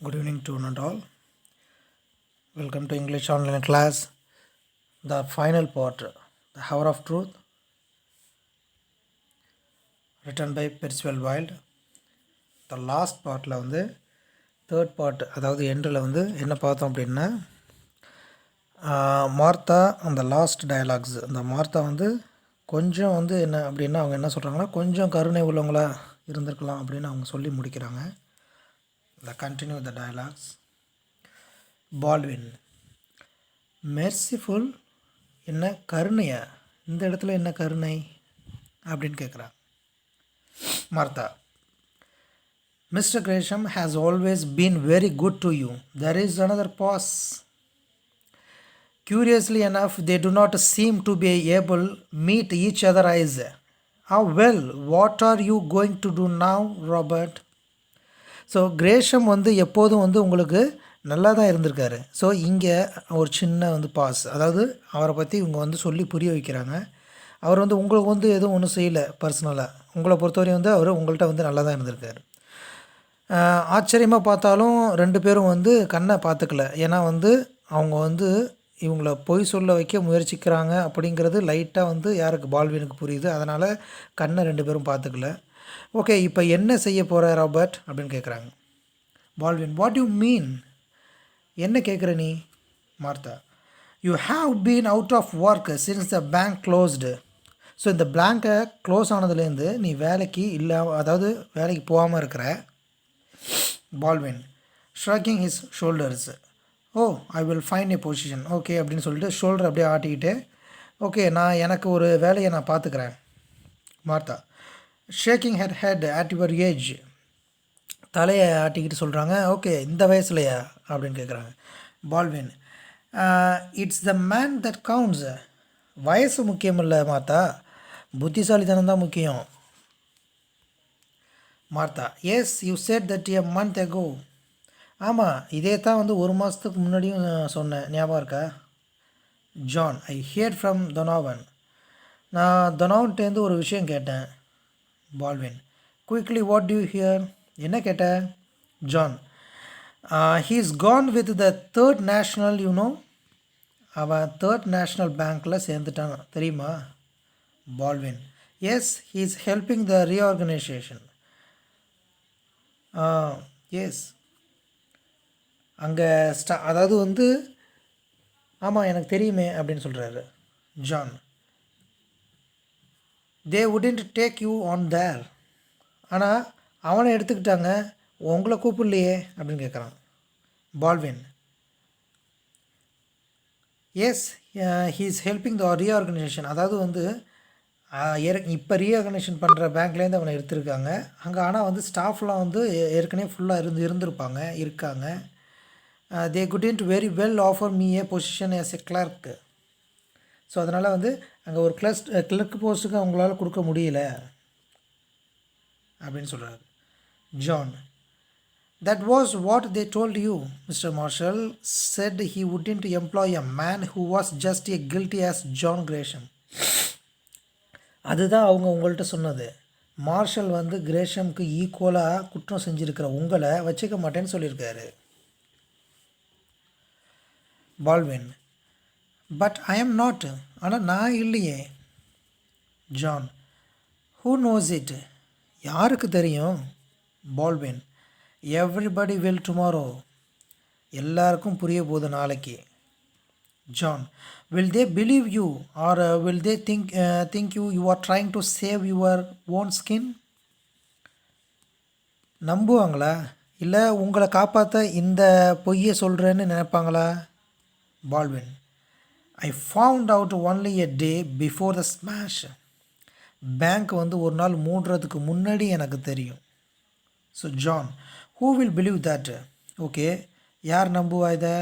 Good evening to one and all. Welcome to English online class. The final part, The Hour of Truth, written by Percival Wilde. The last partல வந்து third part, அதாவது எண்டில் வந்து என்ன பார்த்தோம் அப்படின்னா, Martha அந்த last dialogues. அந்த Martha வந்து கொஞ்சம் வந்து என்ன அப்படின்னா, அவங்க என்ன சொல்கிறாங்கன்னா, கொஞ்சம் கருணை உள்ளவங்களா இருந்திருக்கலாம் அப்படின்னு அவங்க சொல்லி முடிக்கிறாங்க. The continue the dialogues. Baldwin, merciful என்ன கருணையா, இந்த இடத்துல என்ன கருணை அப்படின்னு கேட்குறா Martha. Mr. Gresham has always been very good to you. There is another pause. Curiously enough, they do not seem to be able meet each other eyes. Ah, well, what are you going to do now, Robert? So Gresham வந்து எப்போதும் வந்து உங்களுக்கு நல்லா தான் இருந்திருக்காரு. So இங்கே ஒரு சின்ன வந்து பாஸ், அதாவது அவரை பற்றி இவங்க வந்து சொல்லி புரிய வைக்கிறாங்க. அவர் வந்து உங்களுக்கு வந்து எதுவும் ஒன்றும் செய்யலை பர்சனலாக. உங்களை பொறுத்தவரையும் வந்து அவர் உங்கள்கிட்ட வந்து நல்லா தான் இருந்திருக்காரு. ஆச்சரியமாக பார்த்தாலும் ரெண்டு பேரும் வந்து கண்ணை பார்த்துக்கல. ஏன்னா வந்து அவங்க வந்து இவங்கள பொய் சொல்ல வைக்க முயற்சிக்கிறாங்க அப்படிங்கிறது லைட்டாக வந்து யாருக்கு, பால்வினுக்கு புரியுது. அதனால் கண்ணை ரெண்டு பேரும் பார்த்துக்கல. ஓகே, இப்போ என்ன செய்ய போகிற ராபர்ட் அப்படின்னு கேட்குறாங்க. பால்வின், வாட் யூ மீன், என்ன கேட்குற நீ? Martha, you have been out of work since the bank closed. So இந்த பேங்க்கை க்ளோஸ் ஆனதுலேருந்து நீ வேலைக்கு இல்லை, அதாவது வேலைக்கு போகாமல் இருக்கிற. Baldwin, shrugging his shoulders. Oh, I will find a position. Okay அப்படின்னு சொல்லிட்டு ஷோல்டர் அப்படியே ஆட்டிக்கிட்டு, ஓகே நான் எனக்கு ஒரு வேலையை நான் பார்த்துக்கிறேன். Martha, shaking head head at your age. தலையை ஆட்டிக்கிட்டு சொல்கிறாங்க. ஓகே, இந்த வயசுலையா அப்படின்னு கேட்குறாங்க. Baldwin, it's the man that counts. வயசு முக்கியம் இல்லை மார்த்தா, புத்திசாலித்தனம் தான் முக்கியம். Martha, yes you said that a month ago. ஆமாம், இதே தான் வந்து ஒரு மாதத்துக்கு முன்னாடியும் சொன்னேன், ஞாபகம் இருக்கா? John, I hear from Donovan. நான் டொனாவன்ட்டேருந்து ஒரு விஷயம் கேட்டேன். Baldwin, quickly what do you hear, என்ன கேட்ட? John, he is gone with the third national, you know. அவன் தேர்ட் நேஷ்னல் பேங்க்கில் சேர்ந்துட்டான், தெரியுமா? Baldwin, yes, he is helping the reorganisation. Yes, அங்கே அதாவது வந்து ஆமாம் எனக்கு தெரியுமே அப்படின்னு சொல்கிறாரு John. They wouldn't take you on there. ஆனால் அவனை எடுத்துக்கிட்டாங்க, உங்களை கூப்பிடலையே அப்படின்னு கேட்குறான். Baldwin, yes, he is helping the reorganisation. அதாவது வந்து இப்போ ரீஆர்கனைசேஷன் பண்ணுற பேங்க்லேருந்து அவனை எடுத்திருக்காங்க அங்கே. ஆனால் வந்து ஸ்டாஃப்லாம் வந்து ஏற்கனவே ஃபுல்லாக இருக்காங்க. They couldn't very well offer me a position as a clerk. So அதனால் வந்து அங்கே ஒரு கிளர்க் போஸ்ட்டுக்கு அவங்களால கொடுக்க முடியல அப்படின்னு சொல்கிறாரு John. That was what they told you. Mister Marshall said he wouldn't employ a man who was just a guilty as John Gresham. அதுதான் அவங்க உங்கள்கிட்ட சொன்னது. மார்ஷல் வந்து கிரேஷம்க்கு ஈக்குவலாக குற்றம் செஞ்சுருக்கிற உங்களை வச்சுக்க மாட்டேன்னு சொல்லியிருக்காரு. Baldwin, but I am not. ஆனால் நான் இல்லையே. ஜான், ஹூ நோஸ் இட், யாருக்கு தெரியும்? Baldwin, everybody will tomorrow. எல்லாருக்கும் புரிய போகுது நாளைக்கு. John, will they believe you or will they think you are trying to save your own skin. நம்புவாங்களா, இல்லை உங்களை காப்பாற்ற இந்த பொய்யை சொல்கிறேன்னு நினைப்பாங்களா? Baldwin, I found out only a day before the smash. Bank வந்து ஒரு நாள் மூடுறதுக்கு முன்னாடி எனக்கு தெரியும். So John, who will believe that. Okay, யார் நம்புவா இதை?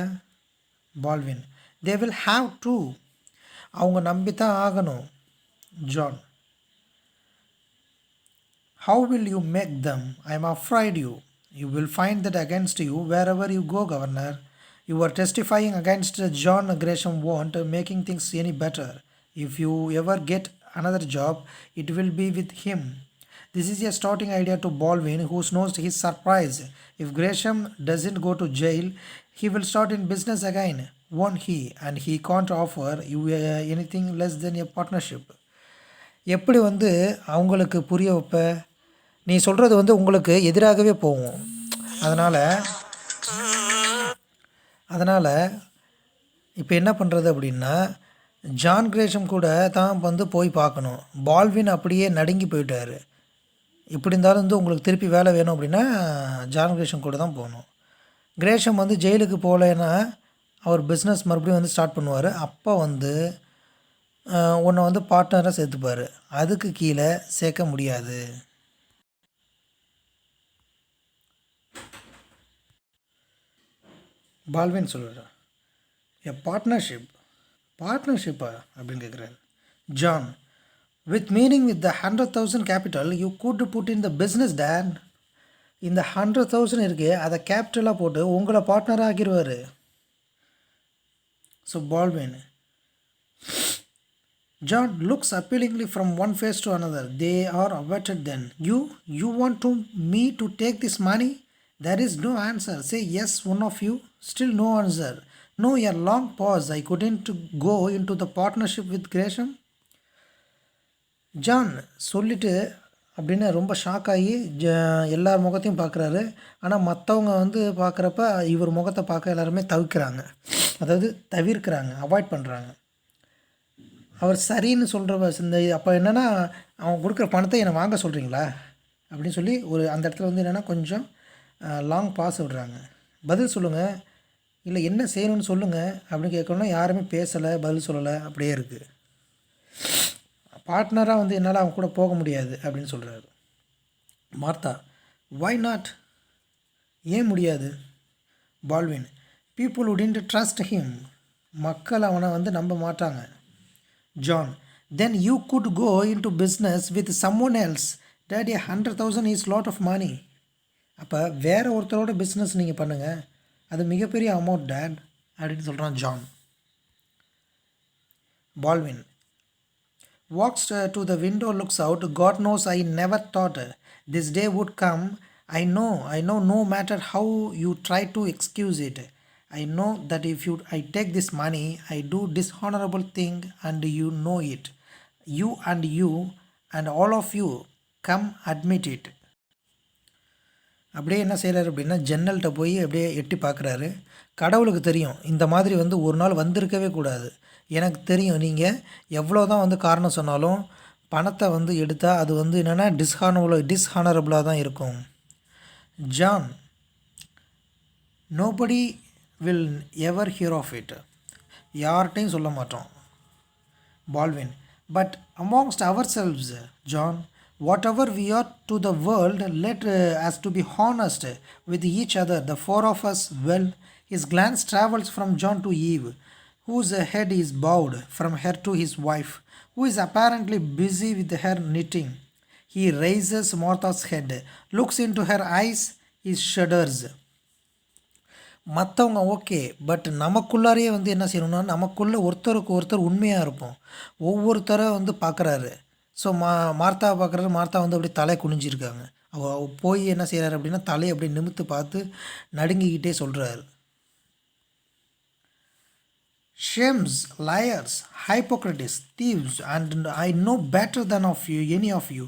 Baldwin, they will have to. அவங்க நம்பித்தான் ஆகணும். John, how will you make them? I am afraid you. You will find that against you wherever you go, governor. You are testifying against John Gresham won't making things any better. If you ever get another job, it will be with him. This is a starting idea to Baldwin, who knows his surprise. If Gresham doesn't go to jail, he will start in business again, won't he? And he can't offer you anything less than a partnership. எப்படி வந்து அவங்களுக்கு புரிய வைப்ப? நீ சொல்கிறது வந்து உங்களுக்கு எதிராகவே போகும். அதனால் அதனால் இப்போ என்ன பண்ணுறது அப்படின்னா, ஜான் கிரேஷம் கூட தான் வந்து போய் பார்க்கணும். பால்வின் அப்படியே நடுங்கி போயிட்டார். இப்படி இருந்தாலும் வந்து உங்களுக்கு திருப்பி வேலை வேணும் அப்படின்னா ஜான் கிரேஷம் கூட தான் போகணும். கிரேஷம் வந்து ஜெயிலுக்கு போகலைன்னா அவர் பிஸ்னஸ் மறுபடியும் வந்து ஸ்டார்ட் பண்ணுவார். அப்போ வந்து உன்னை வந்து பார்ட்னராக சேர்த்துப்பார். அதுக்கு கீழே சேர்க்க முடியாது. பால்வின் சொல்கிறார், எ பார்ட்னர்ஷிப்பா அப்படின்னு கேட்குறாரு. John, with meaning with the 100,000 capital you could put in the business dad. இந்த 100,000 இருக்கு, அதை கேபிட்டலாக போட்டு உங்களை பார்ட்னராக ஆக்கிடுவார். So Baldwin, John looks appealingly from one face to another. They are averted then. You want me to take this money? There is no answer. Say yes, one of you. Still no answer. No, a long pause. I couldn't go into the partnership with Gresham. John சொல்லிவிட்டு அப்படின்னு ரொம்ப shock ஆகி எல்லார் முகத்தையும் பார்க்குறாரு. ஆனால் மற்றவங்க வந்து பார்க்குறப்ப இவர் முகத்தை பார்க்க எல்லாருமே தவிர்க்கிறாங்க, அவாய்ட் பண்ணுறாங்க. அவர் சரின்னு சொல்கிற இந்த அப்போ என்னென்னா, அவங்க கொடுக்குற பணத்தை என்னை வாங்க சொல்கிறீங்களா அப்படின்னு சொல்லி ஒரு அந்த இடத்துல வந்து என்னென்னா கொஞ்சம் லாங் பாஸ் விடுறாங்க. பதில் சொல்லுங்கள், இல்லை என்ன செய்யணும்னு சொல்லுங்கள் அப்படின்னு கேட்கணுன்னா யாருமே பேசலை, பதில் சொல்லலை, அப்படியே இருக்குது. பார்ட்னராக வந்து என்னால் அவங்க கூட போக முடியாது அப்படின்னு சொல்கிறாரு. Martha, why not? ஏன் முடியாது? Baldwin, people wouldn't trust him. மக்கள் அவனை வந்து நம்ப மாட்டாங்க. John, then you could go into business with someone else. Dad, 100,000 is lot of money. அப்போ வேறு ஒருத்தரோட பிஸ்னஸ் நீங்கள் பண்ணுங்கள், அது மிகப்பெரிய அமௌண்ட் டேட் அப்படின்னு சொல்கிறான் John. Baldwin walks to the window, looks out. God knows I never thought this day would come. I know no matter how you try to excuse it. I know that if I take this money, I do dishonorable thing and you know it. You and all of you come admit it. அப்படியே என்ன செய்கிறாரு அப்படின்னா, ஜன்னல்கிட்ட போய் அப்படியே எட்டி பார்க்குறாரு. கடவுளுக்கு தெரியும் இந்த மாதிரி வந்து ஒரு நாள் வந்திருக்கவே கூடாது. எனக்கு தெரியும் நீங்கள் எவ்வளோ தான் வந்து காரணம் சொன்னாலும் பணத்தை வந்து எடுத்தால் அது வந்து என்னென்னா டிஸ்ஹானரபுளாக தான் இருக்கும். John, nobody will ever hear of it. யார்கிட்டையும் சொல்ல மாட்டோம். Baldwin, but amongst ourselves John, whatever we are to the world, let us to be honest with each other, the four of us. Well, his glance travels from John to Eve, whose head is bowed, from her to his wife, who is apparently busy with her knitting. He raises Martha's head, looks into her eyes, he shudders. மற்றவங்க okay, but நமக்குள்ளாரையே வந்து என்ன செய்யணும்னா, நமக்குள்ளே ஒருத்தருக்கு ஒருத்தர் உண்மையாக இருப்போம். ஒவ்வொருத்தரை வந்து பார்க்குறாரு. ஸோ மார்த்தாவை பார்க்குறாரு. மார்த்தா வந்து அப்படியே தலை குனிஞ்சிருக்காங்க. அவள் போய் என்ன செய்கிறாரு அப்படின்னா, தலையை அப்படியே நிமித்து பார்த்து நடுங்கிக்கிட்டே சொல்கிறாரு, Shames, liars, hypocrites, thieves, and I know better than of you, any of you.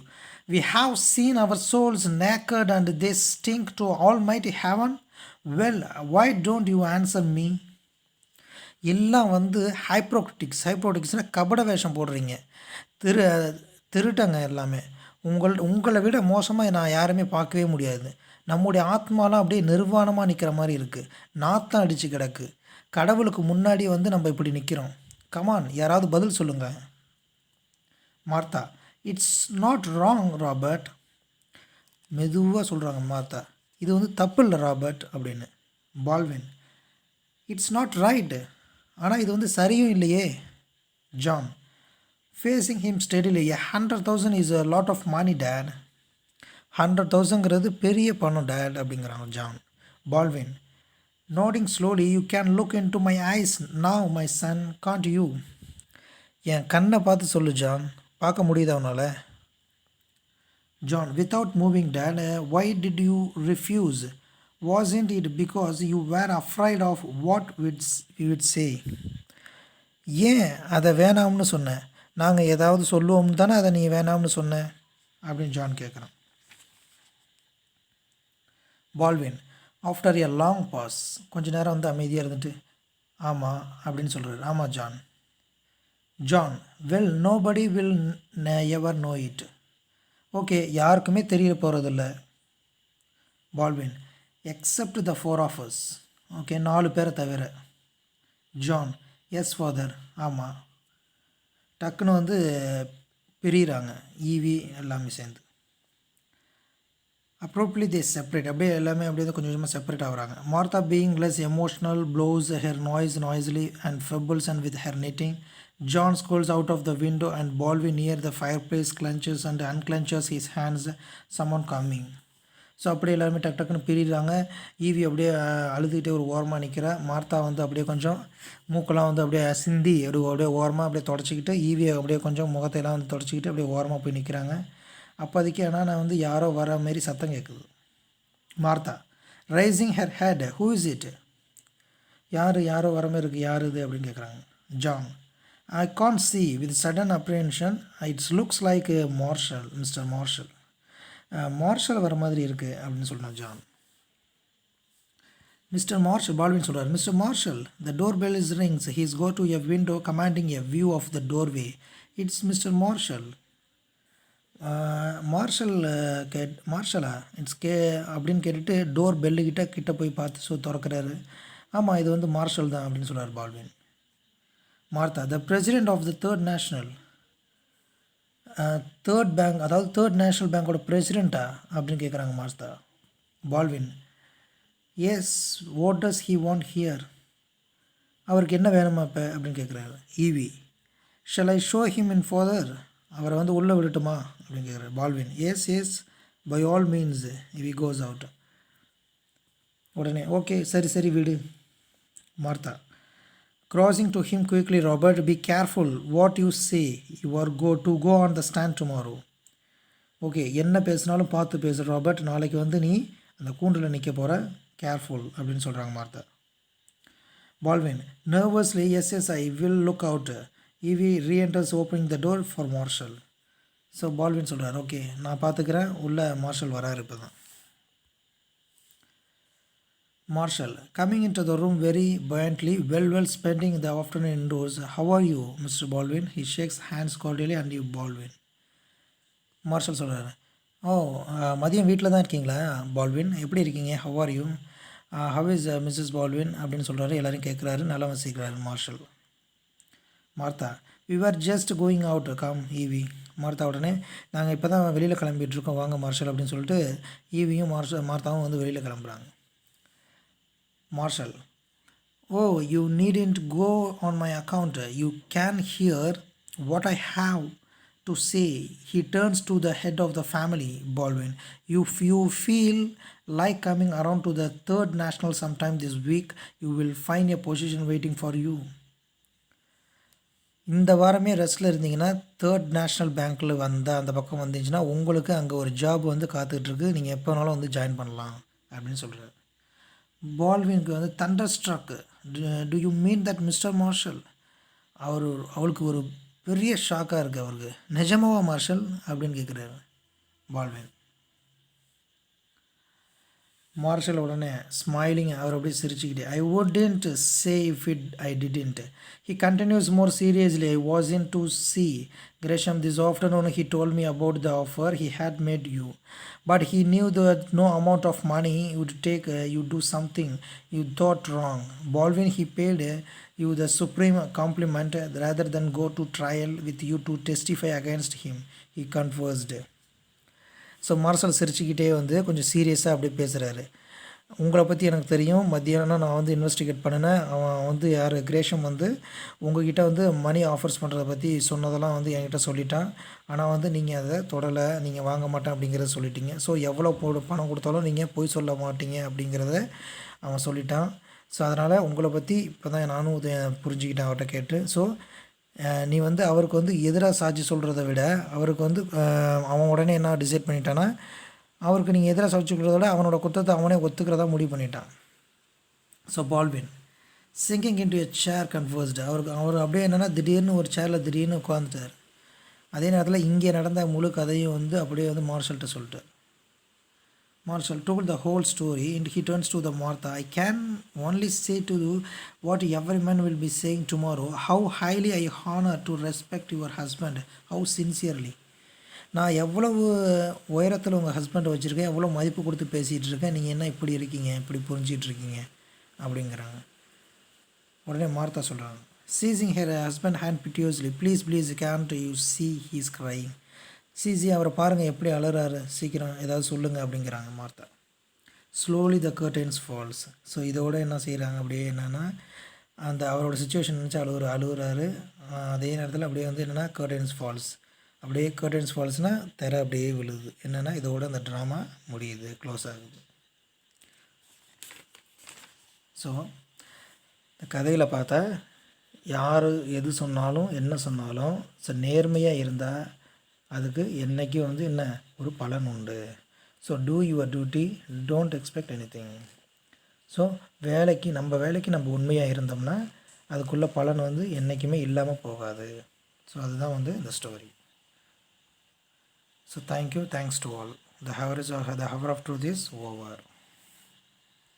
We have seen our souls naked and they stink to Almighty heaven. Well, why don't you answer me? எல்லாம் வந்து ஹைப்ரோக்ரிட்டிக்ஸ்னால் கபட வேஷம் போடுறீங்க, திருட்டங்க எல்லாமே. உங்களை விட மோசமாக நான் யாருமே பார்க்கவே முடியாது. நம்முடைய ஆத்மாலாம் அப்படியே நிர்வாணமாக நிற்கிற மாதிரி இருக்குது, நாத்தம் அடித்து கிடக்கு. கடவுளுக்கு முன்னாடி வந்து நம்ம இப்படி நிற்கிறோம். கமான், யாராவது பதில் சொல்லுங்கள். Martha, it's not wrong Robert. மெதுவாக சொல்கிறாங்க மார்த்தா, இது வந்து தப்பு இல்லை ராபர்ட் அப்படின்னு. Baldwin, it's not right. ஆனால் இது வந்து சரியும் இல்லையே. John, facing him steadily, 100,000 is a lot of money dad. 100,000ங்கிறது பெரிய பணம் டேட் அப்படிங்கிறாங்க John. Baldwin, nodding slowly, you can look into my eyes now, my son, can't you? என் கண்ணை பார்த்து சொல்லு ஜான், பார்க்க முடியுதா உன்னால்? John, without moving, Dad, why did you refuse? Wasn't it because you were afraid of what we would say? ஏன் அதை வேணாம்னு சொன்னேன்? நாங்கள் ஏதாவது சொல்லுவோம்னு தானே அதை நீ வேணாம்னு சொன்ன அப்படின்னு ஜான் கேட்குறான். Baldwin, after a long pause, கொஞ்ச நேரம் வந்து அமைதியாக இருந்துட்டு ஆமாம் அப்படின்னு சொல்கிறார். ஆமாம் John. John, well nobody will ever know it. Okay, யாருக்குமே தெரிய போகிறதில்ல. Baldwin, except the 4 of us. Okay, 4 பேரை தவிர. John, yes father. ஆமாம். டக்குன்னு வந்து பிரிகிறாங்க ஈவி எல்லாமே சேர்ந்து. அப்ரோப்லி தே செப்பரேட், அப்படியே எல்லாமே அப்படியே கொஞ்சம் கொஞ்சமாக செப்பரேட் ஆகுறாங்க. Martha being less emotional blows her noisily and febbles and with her knitting. John scrolls out of the window and Baldwin near the fireplace clenches and unclenches his hands. Someone coming. So அப்படியே எல்லாருமே டக் டக்குன்னு பிரிகிறாங்க. EV அப்படியே அழுதுகிட்டே ஒரு ஓரமாக நிற்கிறா. Martha வந்து அப்படியே கொஞ்சம் மூக்கெல்லாம் வந்து அப்படியே சிந்தி அப்படியே ஓரமாக அப்படியே தொடச்சிக்கிட்டு ஈவியை அப்படியே கொஞ்சம் முகத்தையெல்லாம் வந்து தொடச்சிக்கிட்டு அப்படியே ஓரமாக போய் நிற்கிறாங்க. அப்போதைக்கு ஆனால் நான் வந்து யாரோ வர மாரி சத்தம் கேட்குது. Martha raising her head, who is it? யாரோ வர மாதிரி இருக்குது, யார் இது அப்படின்னு கேட்குறாங்க. John, I can't see. With sudden apprehension, it looks like Marshall, Mr. Marshall. Marshall வர மாதிரி இருக்குது அப்படின்னு சொல்கிறான் ஜான். மிஸ்டர் மார்ஷல், பால்வின் சொல்கிறார். Mister Marshall, the doorbell is rings. He's go to a window commanding a view of the doorway. It's mister Marshall. மார்ஷலா it's அப்படின்னு கேட்டுட்டு door பெல்லுக்கிட்ட போய் பார்த்து திறக்கிறாரு. ஆமாம், இது வந்து மார்ஷல் தான் அப்படின்னு சொல்கிறார் Baldwin. Martha, the president of the third national, third bank, அதாவது தேர்ட் நேஷ்னல் பேங்கோட பிரசிடெண்ட்டா அப்படின்னு கேட்குறாங்க Martha. Baldwin, yes, what does he want here? அவருக்கு என்ன வேணுமா இப்போ அப்படின்னு கேட்குறாரு. Evie, shall I show him in father? அவரை வந்து உள்ளே விடட்டுமா அப்படின்னு கேட்குறாரு. Baldwin, yes by all means Evie goes out. உடனே ஓகே, சரி விடு. Martha, crossing to him quickly, Robert, be careful what you say. You are go on the stand tomorrow. Okay, என்ன பேசினாலும் பார்த்து பேசு ராபர்ட், நாளைக்கு வந்து நீ அந்த கூண்டில் நிற்க போகிற, கேர்ஃபுல் அப்படின்னு சொல்கிறாங்க Martha. Baldwin, nervously, yes I will look out. Evie reenters opening the door for Marshall. So Baldwin சொல்கிறார், ஓகே நான் பார்த்துக்கிறேன், உள்ளே மார்ஷல் வராரு இப்போ தான். Marshall, coming into the room very buoyantly, well spending the afternoon indoors. How are you, Mr. Baldwin? He shakes hands cordially and you, Baldwin. Marshall சொல்கிறாரு, மதியம் வீட்டில் தான் இருக்கீங்களா பால்வின்? எப்படி இருக்கீங்க? How are you? How is missus Baldwin அப்படின்னு சொல்கிறாரு. எல்லோரும் கேட்குறாரு, நல்லா வசிக்கிறாரு Marshall. Martha, we are just going out, come Evie. Martha உடனே நாங்கள் இப்போ தான் வெளியில் கிளம்பிகிட்ருக்கோம், வாங்க மார்ஷல் அப்படின்னு சொல்லிட்டு ஈவியும் மார்த்தாவும் வந்து வெளியில் கிளம்புறாங்க. Marshall, oh, you needn't go on my account. You can hear what I have to say. He turns to the head of the family, Baldwin. If you feel like coming around to the third national sometime this week, you will find a position waiting for you. இந்த வாரமே ரெஸ்ட்டில் இருந்தீங்கன்னா third national பேங்க்கில் வந்தால் அந்த பக்கம் வந்துச்சுன்னா உங்களுக்கு அங்கே ஒரு ஜாப் வந்து காத்துட்ருக்கு, நீங்கள் எப்போ வேணாலும் வந்து ஜாயின் பண்ணலாம் அப்படின்னு சொல்கிறார். பால்வினுக்கு வந்து thunderstruck. Do you mean that mister Marshall? அவளுக்கு ஒரு பெரிய ஷாக்காக இருக்குது. அவருக்கு நிஜமாவா மார்ஷல் அப்படின்னு கேட்குறாரு பால்வின். மார்ஷல் உடனே ஸ்மைலிங், அவர் அப்படியே சிரிச்சுக்கிட்டே, ஐ wouldn't say if I didn't. He continues more seriously, I was in to see Gresham this afternoon. He told me about the offer he had made you, but he knew that no amount of money would take you do something you thought wrong. Baldwin, he paid you the supreme compliment rather than go to trial with you to testify against him, he confessed. So Marshall சிரிச்சுக்கிட்டே வந்து கொஞ்சம் சீரியஸாக அப்படியே பேசுகிறாரு. உங்களை பற்றி எனக்கு தெரியும், மத்தியானம் நான் வந்து இன்வெஸ்டிகேட் பண்ணினேன். அவன் வந்து யார், கிரேஷம் வந்து உங்ககிட்ட வந்து மணி ஆஃபர்ஸ் பண்ணுறதை பற்றி சொன்னதெல்லாம் வந்து என்கிட்ட சொல்லிட்டான். ஆனால் வந்து நீங்கள் அதை தொடலை, நீங்கள் வாங்க மாட்டேன் அப்படிங்கிறத சொல்லிட்டீங்க. ஸோ எவ்வளோ பணம் கொடுத்தாலும் நீங்கள் போய் சொல்ல மாட்டீங்க அப்படிங்கிறத அவன் சொல்லிட்டான். ஸோ அதனால் உங்களை பற்றி இப்போ தான் நானும் புரிஞ்சுக்கிட்டேன் அவர்கிட்ட கேட்டு. ஸோ நீ வந்து அவருக்கு வந்து எதிராக சாட்சி சொல்கிறத விட அவருக்கு வந்து அவன் உடனே என்ன டிசைட் பண்ணிட்டான்னா, அவருக்கு நீங்கள் எதிராக சாட்சி சொல்கிறத விட அவனோட குற்றத்தை அவனே ஒத்துக்கிறதா முடிவு பண்ணிட்டான். So Baldwin sinking into a chair confused, அவர் அப்படியே என்னென்னா திடீர்னு ஒரு சேரில் திடீர்னு உட்காந்துட்டார். அதே நேரத்தில் இங்கே நடந்த முழு கதையும் வந்து அப்படியே வந்து மார்ஷல்கிட்ட சொல்லிட்டார். Marshall told the whole story and he turns to the Martha. I can only say to you what every man will be saying tomorrow. How highly I honor to respect your husband. How sincerely. நான் எவ்வளவு உயரத்தில் உங்கள் ஹஸ்பண்டை வச்சுருக்கேன், எவ்வளோ மதிப்பு கொடுத்து பேசிகிட்டு இருக்கேன், நீங்கள் என்ன இப்படி இருக்கீங்க, இப்படி புரிஞ்சிகிட்டு இருக்கீங்க அப்படிங்கிறாங்க. உடனே மார்த்தா சொல்கிறாங்க, seizing her husband hand piteously, please please can't you see he's crying. சிசி அவரை பாருங்கள் எப்படி அலறாரு, சீக்கிரம் ஏதாவது சொல்லுங்கள் அப்படிங்கிறாங்க Martha. Slowly the curtains falls. So இதோட என்ன செய்கிறாங்க அப்படியே என்னென்னா அந்த அவரோட சுச்சுவேஷன் நினச்சி அழுகுறாரு. அதே நேரத்தில் அப்படியே வந்து என்னென்னா கர்டைன்ஸ் ஃபால்ஸ், அப்படியே கர்டைன்ஸ் ஃபால்ஸ்னால் திரை அப்படியே விழுது. என்னென்னா இதோட அந்த ட்ராமா முடியுது, க்ளோஸ் ஆகுது. ஸோ இந்த கதையில் பார்த்தா யார் எது சொன்னாலும் என்ன சொன்னாலும் ஸோ நேர்மையாக இருந்தால் அதுக்கு என்றைக்கும் வந்து என்ன ஒரு பலன் உண்டு. So two your duty, don't expect any thing. So நம்ம வேலைக்கு நம்ம உண்மையாக இருந்தோம்னா அதுக்குள்ள பலன் வந்து என்றைக்குமே இல்லாமல் போகாது. ஸோ அதுதான் வந்து இந்த story. So thank you, thanks to all. The hour of truth is over.